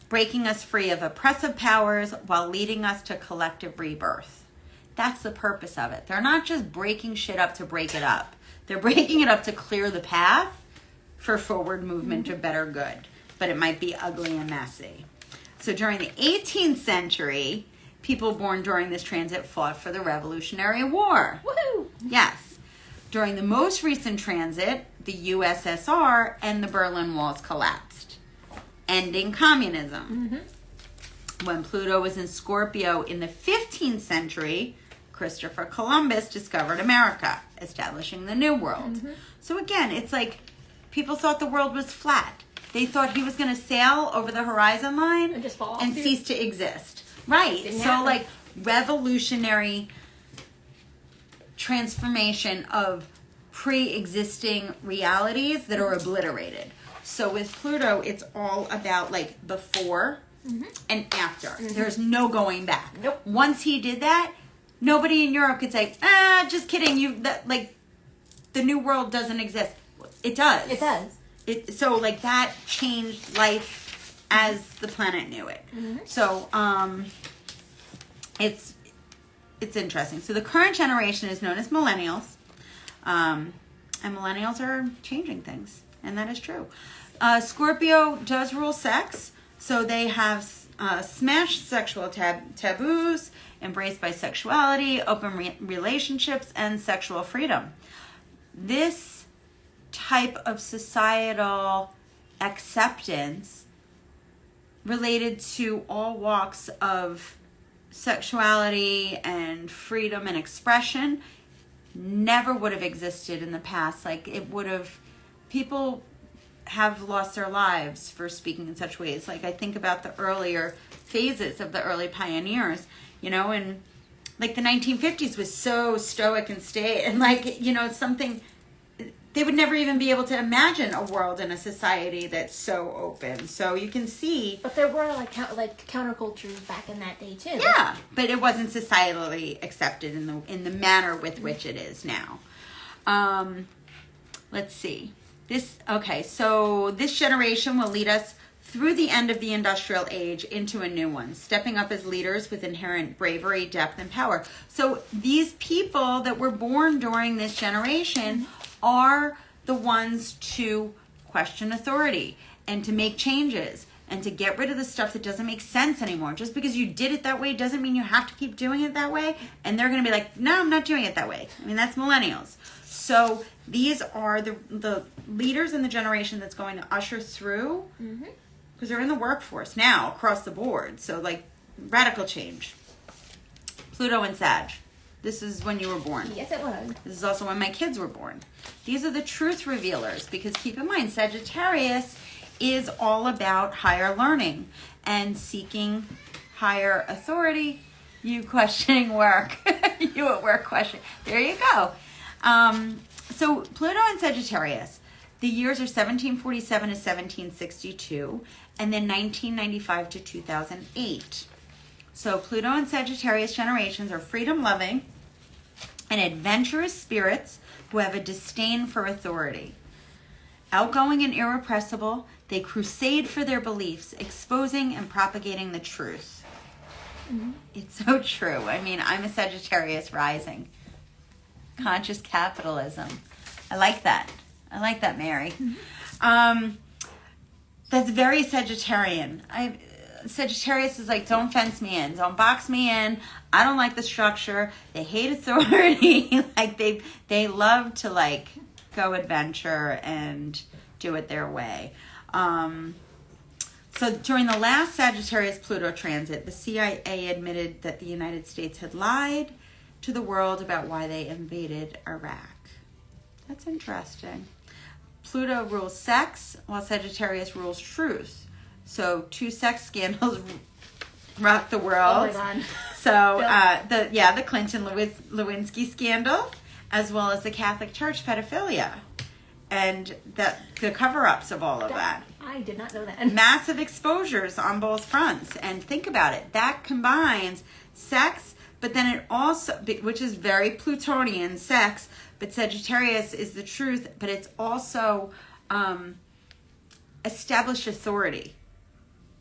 breaking us free of oppressive powers while leading us to collective rebirth. That's the purpose of it. They're not just breaking shit up to break it up. They're breaking it up to clear the path for forward movement to better good. But it might be ugly and messy. So during the 18th century, people born during this transit fought for the Revolutionary War. Woohoo! Yes. During the most recent transit, the USSR and the Berlin Walls collapsed, ending communism. Mm-hmm. When Pluto was in Scorpio in the 15th century, Christopher Columbus discovered America, establishing the New World. Mm-hmm. So again, it's like people thought the world was flat. They thought he was going to sail over the horizon line and just fall off and cease to exist. Right. So happen. Like revolutionary transformation of pre-existing realities that are obliterated. So with Pluto, it's all about like before and after. Mm-hmm. There's no going back. Nope. Once he did that, nobody in Europe could say, just kidding. Like the New World doesn't exist. It does. It does. So like that changed life as the planet knew it. Mm-hmm. So it's interesting. So the current generation is known as millennials, and millennials are changing things, and that is true. Scorpio does rule sex, so they have smashed sexual taboos, embraced bisexuality, open relationships, and sexual freedom. This type of societal acceptance related to all walks of sexuality and freedom and expression never would have existed in the past. Like it would have, people have lost their lives for speaking in such ways. Like I think about the earlier phases of the early pioneers, you know, and like the 1950s was so stoic and staid, and like, you know, something they would never even be able to imagine a world and a society that's so open. So you can see. But there were like countercultures back in that day too. Yeah, but it wasn't societally accepted in the manner with which it is now. Let's see. So this generation will lead us through the end of the industrial age into a new one, stepping up as leaders with inherent bravery, depth, and power. So these people that were born during this generation are the ones to question authority and to make changes and to get rid of the stuff that doesn't make sense anymore. Just because you did it that way doesn't mean you have to keep doing it that way. And they're going to be like, no, I'm not doing it that way. I mean, that's millennials. So these are the leaders in the generation that's going to usher through because they're in the workforce now across the board. So like radical change. Pluto and Sag. This is when you were born. Yes, it was. This is also when my kids were born. These are the truth revealers, because keep in mind, Sagittarius is all about higher learning and seeking higher authority. You questioning work. You at work questioning. There you go. So Pluto and Sagittarius, the years are 1747 to 1762, and then 1995 to 2008. So Pluto and Sagittarius generations are freedom-loving and adventurous spirits who have a disdain for authority. Outgoing and irrepressible, they crusade for their beliefs, exposing and propagating the truth. Mm-hmm. It's so true. I mean, I'm a Sagittarius rising. Conscious capitalism. I like that. I like that, Mary. Mm-hmm. That's very Sagittarian. Sagittarius is like, don't fence me in, don't box me in. I don't like the structure. They hate authority. Like they love to like go adventure and do it their way. So during the last Sagittarius Pluto transit, the CIA admitted that the United States had lied to the world about why they invaded Iraq. That's interesting. Pluto rules sex, while Sagittarius rules truth. So 2 sex scandals rocked the world. Oh my God. So the Clinton Lewinsky scandal, as well as the Catholic Church pedophilia, and the cover-ups of all of that. I did not know that. Massive exposures on both fronts, and think about it. That combines sex, but then it also, which is very Plutonian sex, but Sagittarius is the truth, but it's also established authority.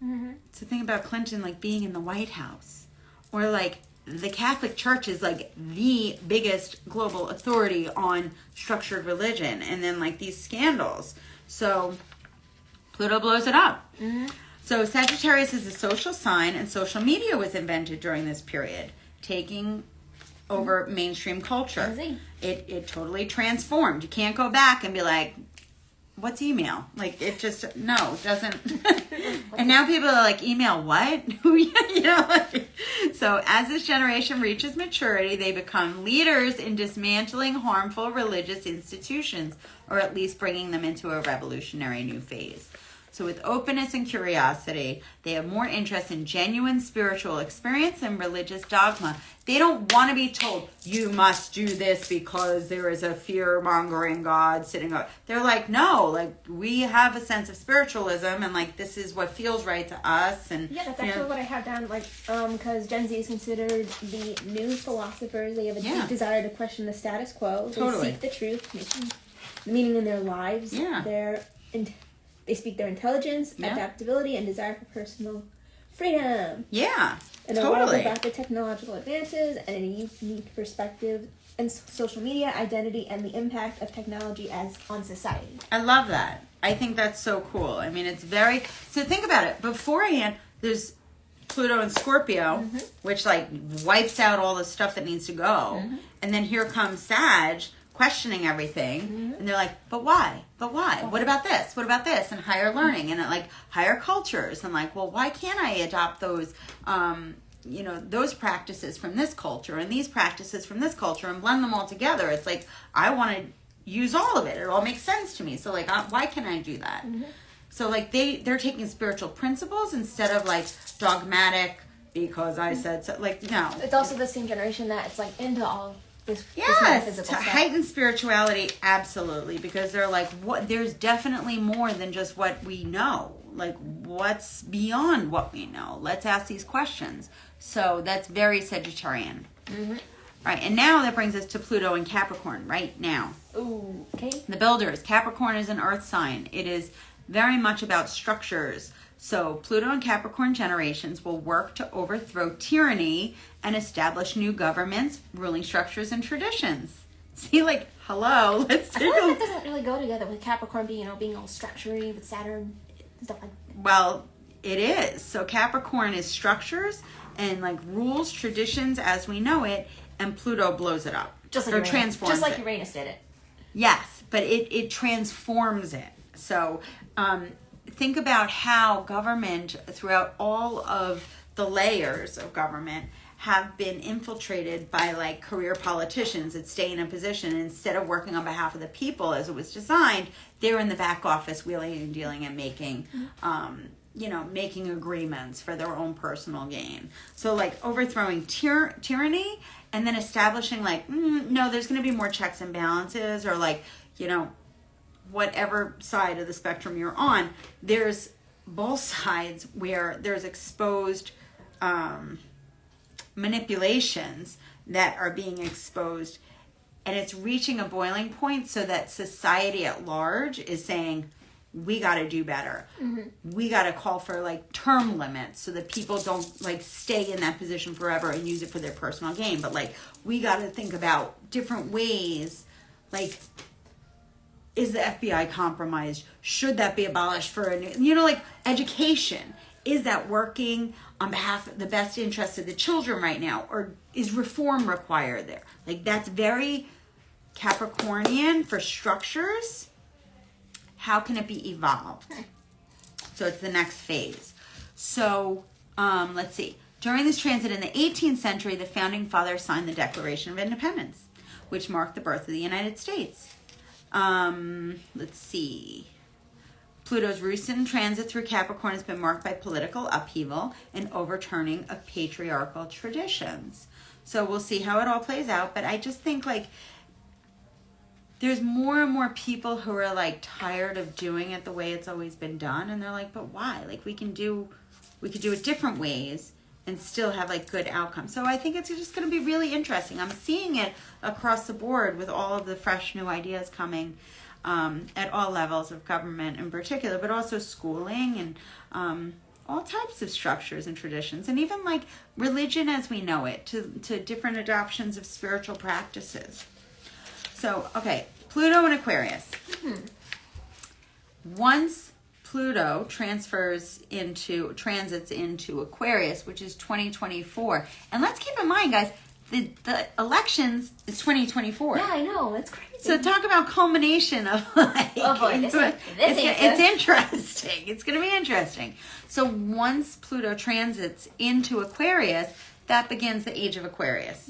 Mm-hmm. So think about Clinton like being in the White House, or like the Catholic Church is like the biggest global authority on structured religion, and then like these scandals. So Pluto blows it up. Mm-hmm. So Sagittarius is a social sign, and social media was invented during this period, taking over mainstream culture. It totally transformed. You can't go back and be like, what's email? Like, it just, no, doesn't. And now people are like, email what? You know, like, so as this generation reaches maturity, they become leaders in dismantling harmful religious institutions, or at least bringing them into a revolutionary new phase. So with openness and curiosity, they have more interest in genuine spiritual experience and religious dogma. They don't want to be told, you must do this because there is a fear-mongering God sitting up. They're like, no, like, we have a sense of spiritualism, and like, this is what feels right to us. And yeah, that's actually what I have down, like, because Gen Z is considered the new philosophers. They have a deep desire to question the status quo. They seek the truth, making meaning in their lives. Yeah. They speak their intelligence, adaptability, and desire for personal freedom. Yeah, and a lot about the technological advances and a unique perspective and social media, identity, and the impact of technology on society. I love that. I think that's so cool. I mean, it's very... So think about it. Beforehand, there's Pluto and Scorpio, mm-hmm. which like wipes out all the stuff that needs to go. Mm-hmm. And then here comes Sag, questioning everything, mm-hmm. and they're like, but why? What about this? What about this? And higher learning, and like higher cultures, and like, well, why can't I adopt those, those practices from this culture and these practices from this culture and blend them all together? It's like, I want to use all of it. It all makes sense to me. So like, why can't I do that? Mm-hmm. So like they're taking spiritual principles instead of like dogmatic because I said so. Like, no. It's also the same generation that it's like into all this to heighten spirituality, absolutely, because they're like, what? There's definitely more than just what we know. Like, what's beyond what we know? Let's ask these questions. So that's very Sagittarian. Mm-hmm. Right, and now that brings us to Pluto and Capricorn right now. Ooh, okay. The builders. Capricorn is an earth sign. It is very much about structures. So Pluto and Capricorn generations will work to overthrow tyranny and establish new governments, ruling structures, and traditions. See, like, hello, let's take I feel like that doesn't really go together with Capricorn being all structury with Saturn and stuff like that. Well, it is. So Capricorn is structures and like rules, traditions as we know it, and Pluto blows it up. Just like transforms just like Uranus did it. Yes, but it transforms it. So think about how government, throughout all of the layers of government, have been infiltrated by like career politicians that stay in a position, and instead of working on behalf of the people as it was designed, they're in the back office wheeling and dealing and making making agreements for their own personal gain. So like overthrowing tyranny, and then establishing like, no, there's going to be more checks and balances, or like, whatever side of the spectrum you're on, there's both sides where there's exposed manipulations that are being exposed, and it's reaching a boiling point so that society at large is saying, we got to do better. We got to call for like term limits so that people don't like stay in that position forever and use it for their personal gain. But like, we got to think about different ways. Like, is the FBI compromised? Should that be abolished for like education? Is that working on behalf of the best interest of the children right now? Or is reform required there? Like, that's very Capricornian for structures. How can it be evolved? So it's the next phase. So let's see. During this transit in the 18th century, the founding fathers signed the Declaration of Independence, which marked the birth of the United States. Let's see. Pluto's recent transit through Capricorn has been marked by political upheaval and overturning of patriarchal traditions. So we'll see how it all plays out. But I just think like there's more and more people who are like tired of doing it the way it's always been done. And they're like, but why? Like we could do it different ways and still have like good outcomes. So I think it's just going to be really interesting. I'm seeing it across the board with all of the fresh new ideas coming at all levels of government in particular, but also schooling and all types of structures and traditions, and even like religion as we know it, to different adoptions of spiritual practices. So, okay, Pluto and Aquarius. Once Pluto transits into Aquarius, which is 2024. And let's keep in mind, guys, the elections is 2024. Yeah, I know. That's crazy. So talk about culmination of like... Oh boy, it's interesting. It's going to be interesting. So once Pluto transits into Aquarius, that begins the age of Aquarius.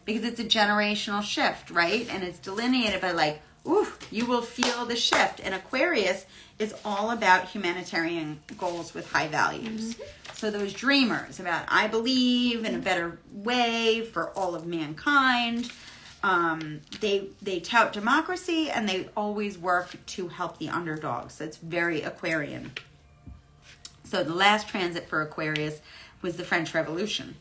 Because it's a generational shift, right? And it's delineated by like, ooh, you will feel the shift. And Aquarius is all about humanitarian goals with high values. So those dreamers about, I believe in a better way for all of mankind. They tout democracy, and they always work to help the underdogs. That's very Aquarian. So the last transit for Aquarius was the French Revolution.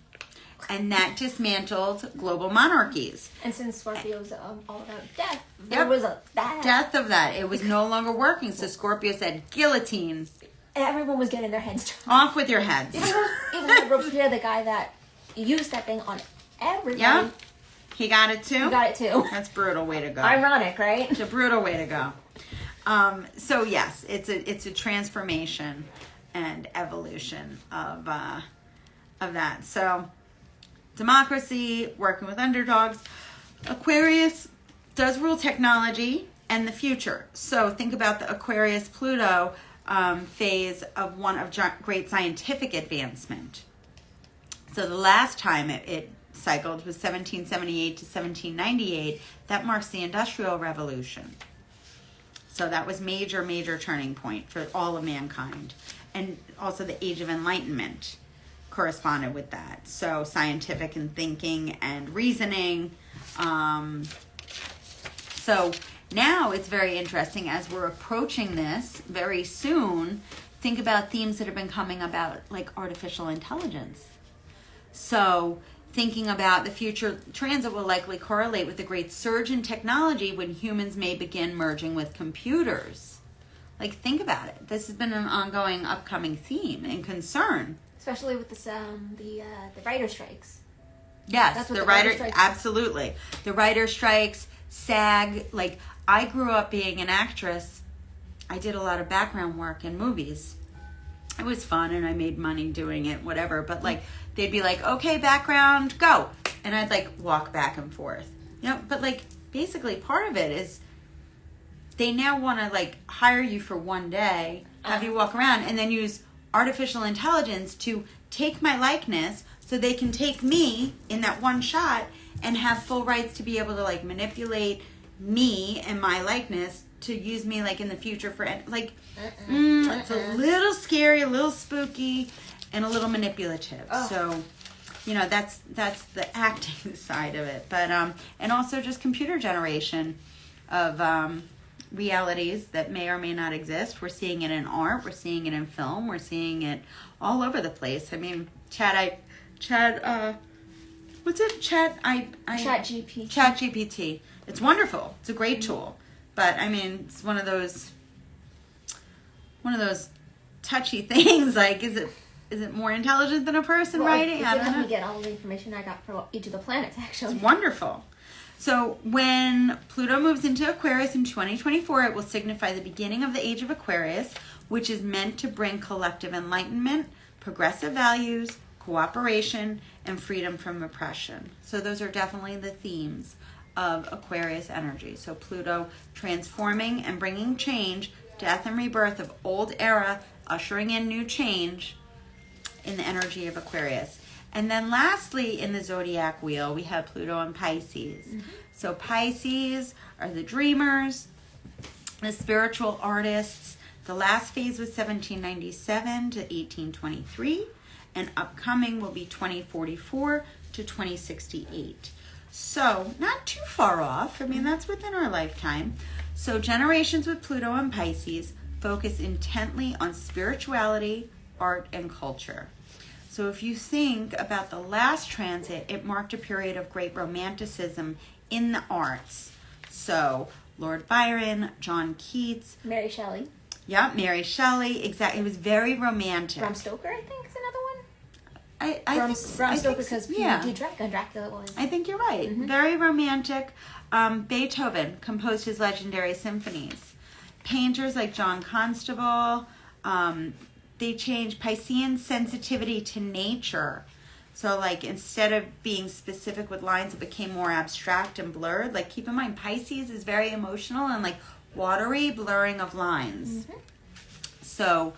And that dismantled global monarchies. And since Scorpio was all about death, there was a death of that. It was no longer working. So Scorpio said, guillotine. And everyone was getting their heads chopped off with your heads. Even Robespierre, the guy that used that thing on everybody. Yeah. He got it too? He got it too. That's a brutal way to go. Ironic, right? It's a brutal way to go. So yes, it's a transformation and evolution of that. So democracy, working with underdogs. Aquarius does rule technology and the future. So think about the Aquarius Pluto phase of one of great scientific advancement. So the last time it cycled was 1778 to 1798. That marks the Industrial Revolution. So that was major turning point for all of mankind. And also the Age of Enlightenment corresponded with that. So scientific and thinking and reasoning. So now it's very interesting as we're approaching this very soon. Think about themes that have been coming about like artificial intelligence. So thinking about the future transit will likely correlate with the great surge in technology when humans may begin merging with computers. Like think about it. This has been an ongoing upcoming theme and concern. Especially with this, the writer strikes. Yes, the writer strikes. Absolutely. The writer strikes, SAG. Like, I grew up being an actress. I did a lot of background work in movies. It was fun, and I made money doing it, whatever. But, like, they'd be like, okay, background, go. And I'd, like, walk back and forth. But, like, basically part of it is they now want to, like, hire you for one day have you walk around, and then use artificial intelligence to take my likeness so they can take me in that one shot and have full rights to be able to like manipulate me and my likeness to use me like in the future for like it's a little scary, a little spooky, and a little manipulative. So that's the acting side of it, but and also just computer generation of realities that may or may not exist. We're seeing it in art, we're seeing it in film, we're seeing it all over the place. I mean, ChatGPT. It's wonderful. It's a great tool. But I mean, it's one of those touchy things. Like, is it more intelligent than a person writing? I don't know. Me get all the information I got for each of the planets, actually. It's wonderful. So when Pluto moves into Aquarius in 2024, it will signify the beginning of the age of Aquarius, which is meant to bring collective enlightenment, progressive values, cooperation, and freedom from oppression. So those are definitely the themes of Aquarius energy. So Pluto transforming and bringing change, death and rebirth of old era, ushering in new change in the energy of Aquarius. And then lastly, in the zodiac wheel, we have Pluto and Pisces. So Pisces are the dreamers, the spiritual artists. The last phase was 1797 to 1823, and upcoming will be 2044 to 2068. So not too far off. I mean, that's within our lifetime. So generations with Pluto and Pisces focus intently on spirituality, art, and culture. So if you think about the last transit, it marked a period of great romanticism in the arts. So Lord Byron, John Keats. Mary Shelley. Yeah, Mary Shelley. Exactly. It was very romantic. Bram Stoker, I think, is another one. Bram Stoker, because he did Dracula was. I think you're right. Very romantic. Beethoven composed his legendary symphonies. Painters like John Constable, they changed Piscean sensitivity to nature. So like instead of being specific with lines, it became more abstract and blurred. Like keep in mind, Pisces is very emotional and like watery blurring of lines. So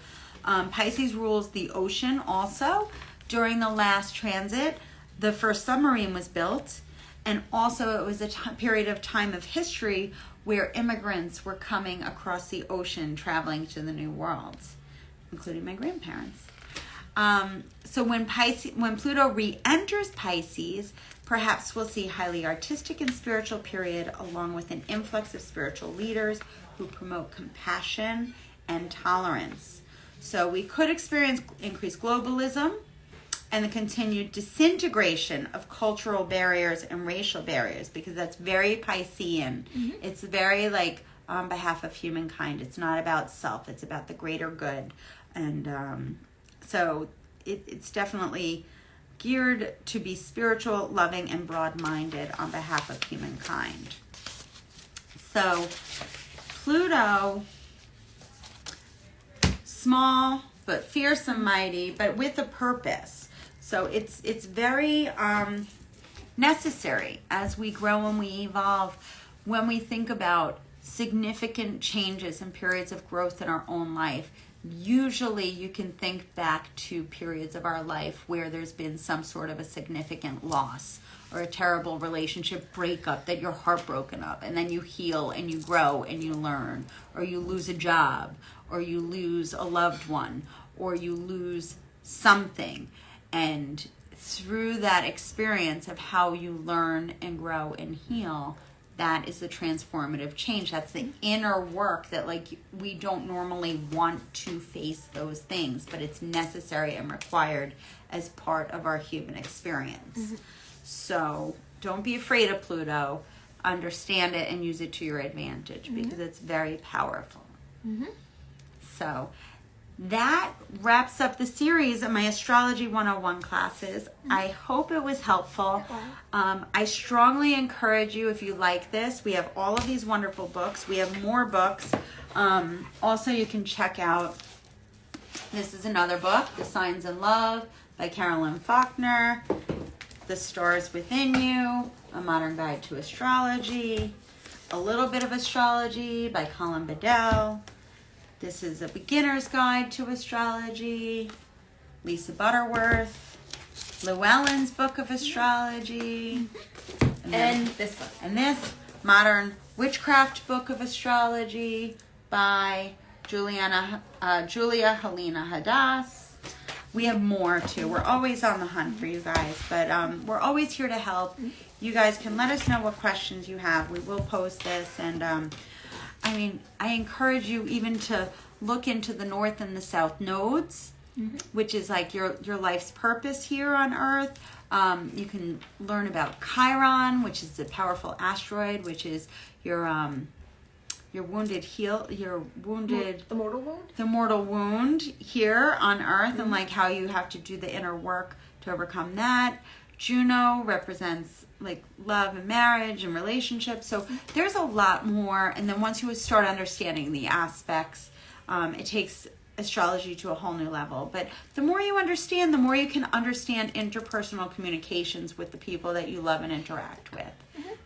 Pisces rules the ocean also. During the last transit, the first submarine was built, and also it was a period of time of history where immigrants were coming across the ocean traveling to the New World, including my grandparents. So when Pluto re-enters Pisces, perhaps we'll see highly artistic and spiritual period along with an influx of spiritual leaders who promote compassion and tolerance. So we could experience increased globalism and the continued disintegration of cultural barriers and racial barriers, because that's very Piscean. It's very like on behalf of humankind. It's not about self. It's about the greater good. And so it's definitely geared to be spiritual, loving, and broad-minded on behalf of humankind. So Pluto, small but fierce and mighty, but with a purpose. So it's very necessary as we grow and we evolve. When we think about significant changes and periods of growth in our own life, usually you can think back to periods of our life where there's been some sort of a significant loss or a terrible relationship breakup that you're heartbroken of, and then you heal and you grow and you learn, or you lose a job, or you lose a loved one, or you lose something. And through that experience of how you learn and grow and heal, that is the transformative change. That's the inner work that like we don't normally want to face those things, but it's necessary and required as part of our human experience. So don't be afraid of Pluto. Understand it and use it to your advantage because it's very powerful. So that wraps up the series of my Astrology 101 classes. I hope it was helpful. I strongly encourage you, if you like this, we have all of these wonderful books. We have more books. Also, you can check out, this is another book, The Signs in Love by Carolyn Faulkner, The Stars Within You, A Modern Guide to Astrology, A Little Bit of Astrology by Colin Bedell, This is a beginner's guide to astrology. Lisa Butterworth. Llewellyn's book of astrology. And this book. And this Modern Witchcraft book of astrology by Julia Helena Hadass. We have more too. We're always on the hunt for you guys, but we're always here to help. You guys can let us know what questions you have. We will post this, and I encourage you even to look into the North and the South nodes, which is like your life's purpose here on Earth. You can learn about Chiron, which is a powerful asteroid, which is your mortal wound here on Earth, and like how you have to do the inner work to overcome that. Juno represents like love and marriage and relationships. So there's a lot more. And then once you start understanding the aspects, it takes astrology to a whole new level. But the more you understand, the more you can understand interpersonal communications with the people that you love and interact with.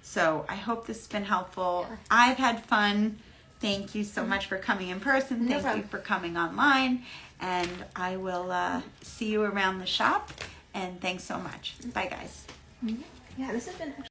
So I hope this has been helpful. Yeah. I've had fun. Thank you so much for coming in person. Thank you for coming online. And I will see you around the shop. And thanks so much. Bye, guys. Yeah, this has been